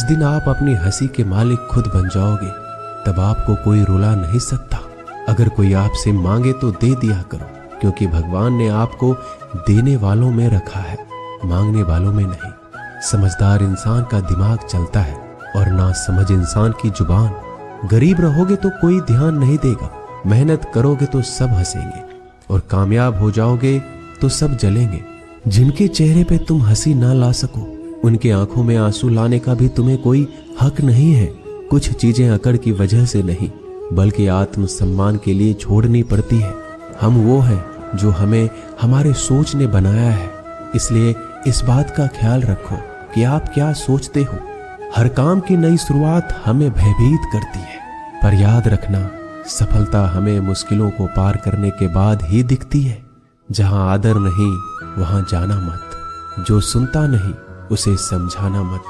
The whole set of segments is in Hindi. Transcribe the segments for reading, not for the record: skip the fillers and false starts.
दिन आप अपनी हंसी के मालिक खुद बन जाओगे, तब आपको कोई रुला नहीं सकता। अगर कोई आपसे मांगे तो दे दिया करो, क्योंकि भगवान ने आपको देने वालों में रखा है, मांगने वालों में नहीं। समझदार इंसान का दिमाग चलता है और ना समझ इंसान की जुबान। गरीब रहोगे तो कोई ध्यान नहीं देगा, मेहनत करोगे तो सब हंसेंगे, और कामयाब हो जाओगे तो सब जलेंगे। जिनके चेहरे पे तुम हंसी ना ला सको, उनके आंखों में आंसू लाने का भी तुम्हें कोई हक नहीं है। कुछ चीजें अकड़ की वजह से नहीं, बल्कि आत्मसम्मान के लिए छोड़नी पड़ती है। हम वो हैं जो हमें हमारे सोच ने बनाया है, इसलिए इस बात का ख्याल रखो कि आप क्या सोचते हो। हर काम की नई शुरुआत हमें भयभीत करती है, पर याद रखना, सफलता हमें मुश्किलों को पार करने के बाद ही दिखती है। जहां आदर नहीं वहां जाना मत, जो सुनता नहीं उसे समझाना मत,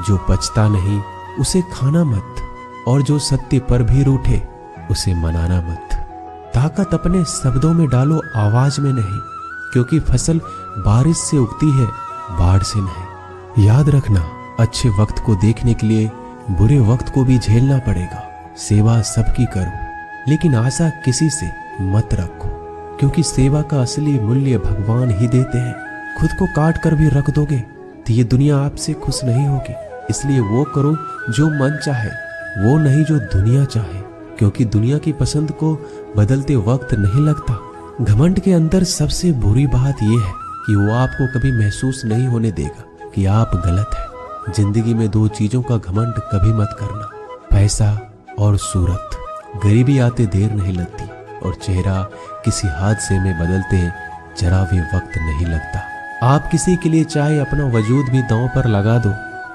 जो पचता नहीं उसे खाना मत, और जो सत्य पर भी रूठे उसे मनाना मत। ताकत अपने शब्दों में डालो, आवाज में नहीं, क्योंकि फसल बारिश से उगती है, बाढ़ से नहीं। याद रखना, अच्छे वक्त को देखने के लिए बुरे वक्त को भी झेलना पड़ेगा। सेवा सबकी करो, लेकिन आशा किसी से मत रखो, क्योंकि सेवा का असली मूल्य भगवान ही देते हैं। खुद को काट कर भी रख दोगे तो ये दुनिया आपसे खुश नहीं होगी। इसलिए वो करो जो मन चाहे, वो नहीं जो दुनिया चाहे, क्योंकि दुनिया की पसंद को बदलते वक्त नहीं लगता। घमंड के अंदर सबसे बुरी बात यह है कि वो आपको कभी महसूस नहीं होने देगा कि आप गलत हैं। जिंदगी में दो चीजों का घमंड कभी मत करना, पैसा और सूरत। गरीबी आते देर नहीं लगती, और चेहरा किसी हादसे में बदलते जरा भी वक्त नहीं लगता। आप किसी के लिए चाहे अपना वजूद भी दांव पर लगा दो,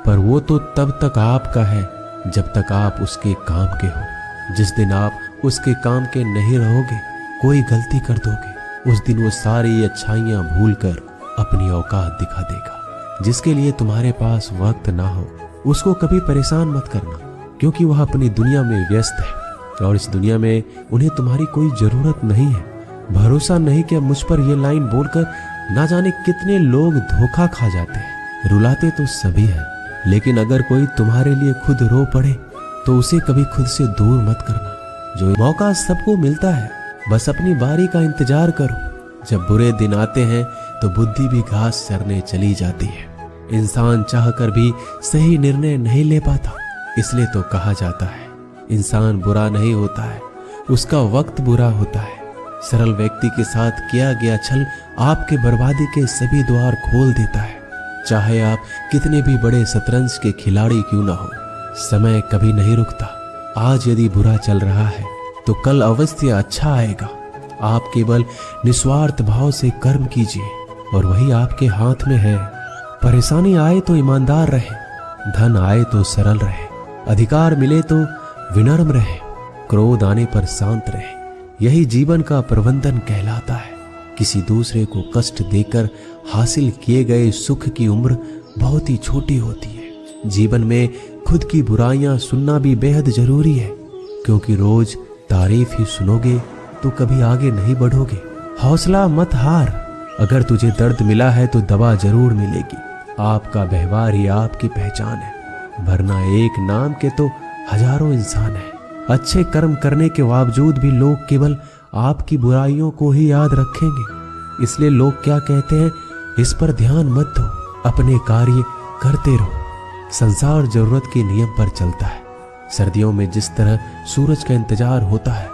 पर वो तो तब तक आपका है जब तक आप उसके काम के हो। जिस दिन आप उसके काम के नहीं रहोगे, कोई गलती कर दोगे, उस दिन वो सारी अच्छाइयां भूलकर अपनी औकात दिखा देगा। जिसके लिए तुम्हारे पास वक्त ना हो, उसको कभी परेशान मत करना, क्योंकि वह अपनी दुनिया में व्यस्त है और इस दुनिया में उन्हें तुम्हारी कोई जरूरत नहीं है। भरोसा नहीं कि मुझ पर यह लाइन बोलकर ना जाने कितने लोग धोखा खा जाते हैं। रुलाते तो सभी हैं, लेकिन अगर कोई तुम्हारे लिए खुद रो पड़े तो उसे कभी खुद से दूर मत करना। जो मौका सबको मिलता है, बस अपनी बारी का इंतजार करो। जब बुरे दिन आते हैं तो बुद्धि भी घास चरने चली जाती है। इंसान चाहकर भी सही निर्णय नहीं ले पाता, इसलिए तो कहा जाता है इंसान बुरा नहीं होता है, उसका वक्त बुरा होता है। सरल व्यक्ति के साथ किया गया छल आपके बर्बादी के सभी द्वार खोल देता है। चाहे आप कितने भी बड़े शतरंज के खिलाड़ी क्यों ना हो, समय कभी नहीं रुकता। आज यदि बुरा चल रहा है तो कल अवश्य अच्छा आएगा। आप केवल निस्वार्थ भाव से कर्म कीजिए और वही आपके हाथ में है। परेशानी आए तो ईमानदार रहे, धन आए तो सरल रहे, अधिकार मिले तो विनम्र रहे, क्रोध आने पर शांत रहे। यही जीवन का प्रबंधन कहलाता है। किसी दूसरे को कष्ट देकर हासिल किए गए सुख की उम्र बहुत ही छोटी होती है। जीवन में खुद की बुराइयां सुनना भी बेहद जरूरी है, क्योंकि रोज तारीफ ही सुनोगे तो कभी आगे नहीं बढ़ोगे। हौसला मत हार, अगर तुझे दर्द मिला है तो दवा जरूर मिलेगी। आपका व्यवहार ही आपकी पहचान है, वरना एक नाम के तो हजारों इंसान हैं। अच्छे कर्म करने के बावजूद भी लोग केवल आपकी बुराइयों को ही याद रखेंगे। इसलिए लोग क्या कहते हैं, इस पर ध्यान मत दो, अपने कार्य करते रहो। संसार जरूरत के नियम पर चलता है। सर्दियों में जिस तरह सूरज का इंतजार होता है,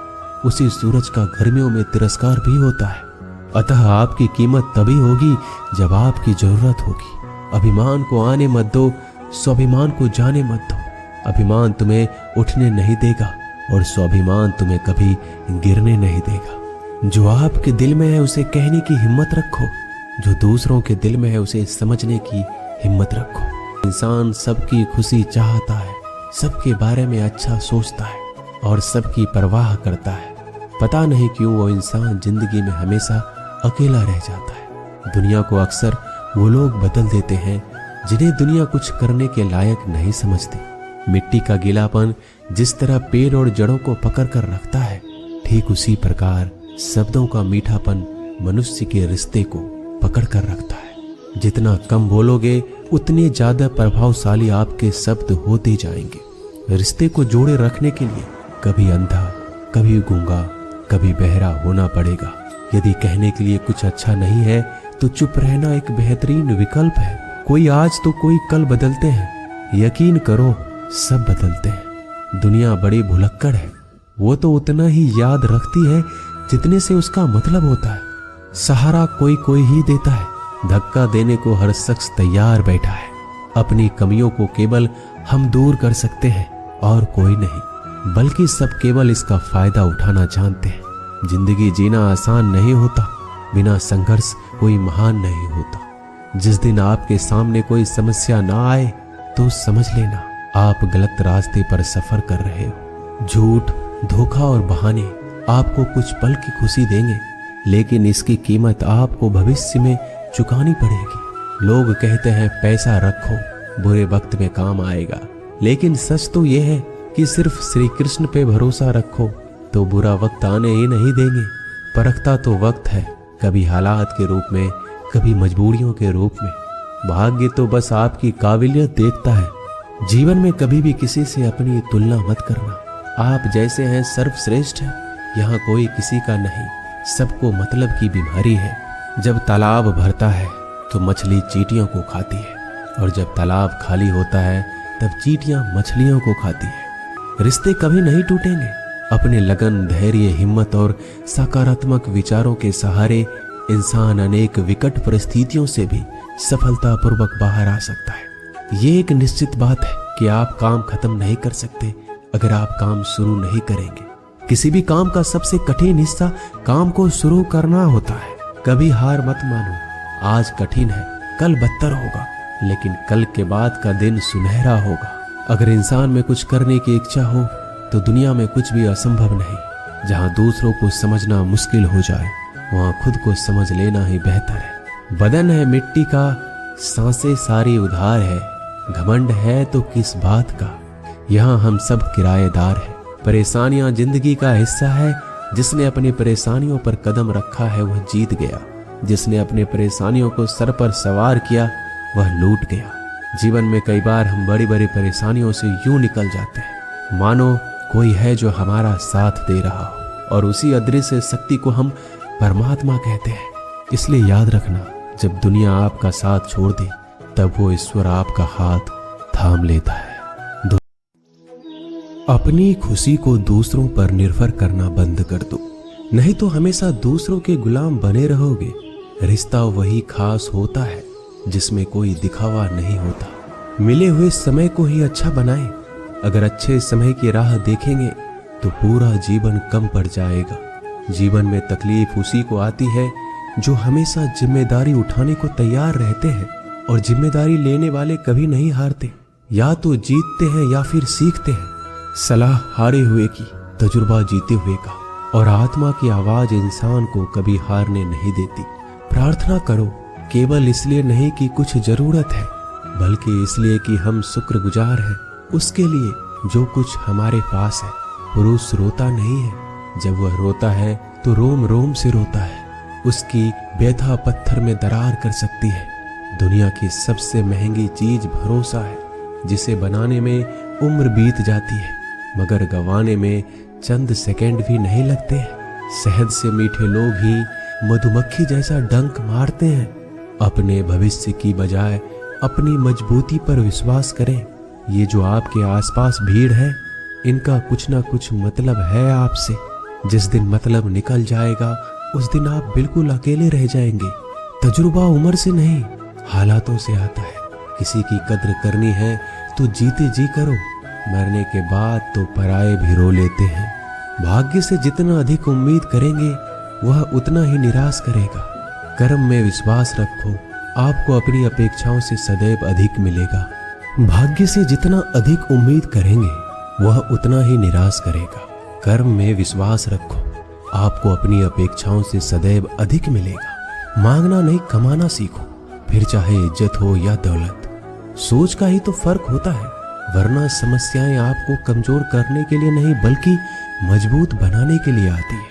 उसी सूरज का गर्मियों में तिरस्कार भी होता है। अतः आपकी कीमत तभी होगी जब आपकी जरूरत होगी। अभिमान को आने मत दो, स्वाभिमान को जाने मत दो। अभिमान तुम्हें उठने नहीं देगा और स्वाभिमान तुम्हें कभी गिरने नहीं देगा। जो आपके दिल में है उसे कहने की हिम्मत रखो, जो दूसरों के दिल में है उसे समझने की हिम्मत रखो। इंसान सबकी खुशी चाहता है, सबके बारे में अच्छा सोचता है और सबकी परवाह करता है। पता नहीं क्यों वो इंसान जिंदगी में हमेशा अकेला रह जाता है। दुनिया को अक्सर वो लोग बदल देते हैं जिन्हें दुनिया कुछ करने के लायक नहीं समझती। मिट्टी का गीलापन जिस तरह पेड़ और जड़ों को पकड़ कर रखता है, ठीक उसी प्रकार शब्दों का मीठापन मनुष्य के रिश्ते को पकड़ कर रखता है। जितना कम बोलोगे उतने ज्यादा प्रभावशाली आपके शब्द होते जाएंगे। रिश्ते को जोड़े रखने के लिए कभी अंधा, कभी गूंगा, कभी बहरा होना पड़ेगा। यदि कहने के लिए कुछ अच्छा नहीं है तो चुप रहना एक बेहतरीन विकल्प है। कोई आज तो कोई कल बदलते हैं। यकीन करो, सब बदलते हैं। दुनिया बड़ी भुलक्कड़ है, वो तो उतना ही याद रखती है जितने से उसका मतलब होता है। सहारा कोई कोई ही देता है, धक्का देने को हर शख्स तैयार बैठा है। अपनी कमियों को केवल हम दूर कर सकते हैं और कोई नहीं, बल्कि सब केवल इसका फायदा उठाना जानते हैं। जिंदगी जीना आसान नहीं होता, बिना संघर्ष कोई महान नहीं होता। जिस दिन आपके सामने कोई समस्या ना आए तो समझ लेना आप गलत रास्ते पर सफर कर रहे हो। झूठ, धोखा और बहाने आपको कुछ पल की खुशी देंगे, लेकिन इसकी कीमत आपको भविष्य में चुकानी पड़ेगी। लोग कहते हैं पैसा रखो, बुरे वक्त में काम आएगा, लेकिन सच तो यह है कि सिर्फ श्री कृष्ण पे भरोसा रखो तो बुरा वक्त आने ही नहीं देंगे। परखता तो वक्त है, कभी हालात के रूप में, कभी मजबूरियों के रूप में। भाग्य तो बस आपकी काबिलियत देखता है। जीवन में कभी भी किसी से अपनी तुलना मत करना। आप जैसे हैं सर्वश्रेष्ठ हैं, यहाँ कोई किसी का नहीं। सबको मतलब की बीमारी है। जब तालाब भरता है तो मछली चींटियों को खाती है, और जब तालाब खाली होता है तब चींटियां मछलियों को खाती है। रिश्ते कभी नहीं टूटेंगे। अपने लगन, धैर्य, हिम्मत और सकारात्मक विचारों के सहारे इंसान अनेक विकट परिस्थितियों से भी सफलतापूर्वक बाहर आ सकता है। ये एक निश्चित बात है कि आप काम खत्म नहीं कर सकते अगर आप काम शुरू नहीं करेंगे। किसी भी काम का सबसे कठिन हिस्सा काम को शुरू करना होता है। कभी हार मत मानो। आज कठिन है, कल बदतर होगा, लेकिन कल के बाद का दिन सुनहरा होगा। अगर इंसान में कुछ करने की इच्छा हो तो दुनिया में कुछ भी असंभव नहीं। जहां दूसरों को समझना मुश्किल हो जाए वहां खुद को समझ लेना ही बेहतर है। बदन है मिट्टी का, सांसें सारी उधार है। घमंड है तो किस बात का, यहाँ हम सब किराएदार हैं। परेशानियां जिंदगी का हिस्सा है। जिसने अपनी परेशानियों पर कदम रखा है वह जीत गया। जिसने अपने परेशानियों को सर पर सवार किया वह लूट गया। जीवन में कई बार हम बड़ी बड़ी परेशानियों से यूं निकल जाते हैं मानो कोई है जो हमारा साथ दे रहा हो, और उसी अदृश्य शक्ति को हम परमात्मा कहते हैं। इसलिए याद रखना, जब दुनिया आपका साथ छोड़ दे तब वो ईश्वर आपका हाथ थाम लेता है। अपनी खुशी को दूसरों पर निर्भर करना बंद कर दो, नहीं तो हमेशा दूसरों के गुलाम बने रहोगे। रिश्ता वही खास होता है जिसमें कोई दिखावा नहीं होता। मिले हुए समय को ही अच्छा बनाएं। अगर अच्छे समय की राह देखेंगे तो पूरा जीवन कम पड़ जाएगा। जीवन में तकलीफ उसी को आती है जो हमेशा जिम्मेदारी उठाने को तैयार रहते हैं, और जिम्मेदारी लेने वाले कभी नहीं हारते। या तो जीतते हैं या फिर सीखते हैं। सलाह हारे हुए की, तजुर्बा जीते हुए का, और आत्मा की आवाज इंसान को कभी हारने नहीं देती। प्रार्थना करो, केवल इसलिए नहीं कि कुछ जरूरत है, बल्कि इसलिए कि हम शुक्रगुजार हैं उसके लिए जो कुछ हमारे पास है। पुरुष रोता नहीं है, जब वह रोता है तो रोम रोम से रोता है। उसकी व्यथा पत्थर में दरार कर सकती है। दुनिया की सबसे महंगी चीज भरोसा है, जिसे बनाने में उम्र बीत जाती है मगर गंवाने में चंद सेकंड भी नहीं लगते हैं। शहद से मीठे लोग ही मधुमक्खी जैसा डंक मारते हैं। अपने भविष्य की बजाय अपनी मजबूती पर विश्वास करें। ये जो आपके आसपास भीड़ है, इनका कुछ ना कुछ मतलब है आपसे। जिस दिन मतलब निकल जाएगा उस दिन आप बिल्कुल अकेले रह जाएंगे। तजुर्बा उम्र से नहीं, हालातों से आता है। किसी की कद्र करनी है तो जीते जी करो, मरने के बाद तो पराये भी रो लेते हैं। भाग्य से जितना अधिक उम्मीद करेंगे वह उतना ही निराश करेगा। कर्म में विश्वास रखो, आपको अपनी अपेक्षाओं से सदैव अधिक मिलेगा। भाग्य से जितना अधिक उम्मीद करेंगे वह उतना ही निराश करेगा। कर्म में विश्वास रखो, आपको अपनी अपेक्षाओं से सदैव अधिक मिलेगा। मांगना नहीं, कमाना सीखो, फिर चाहे इज्जत हो या दौलत। सोच का ही तो फर्क होता है, वरना समस्याएं आपको कमजोर करने के लिए नहीं बल्कि मजबूत बनाने के लिए आती है।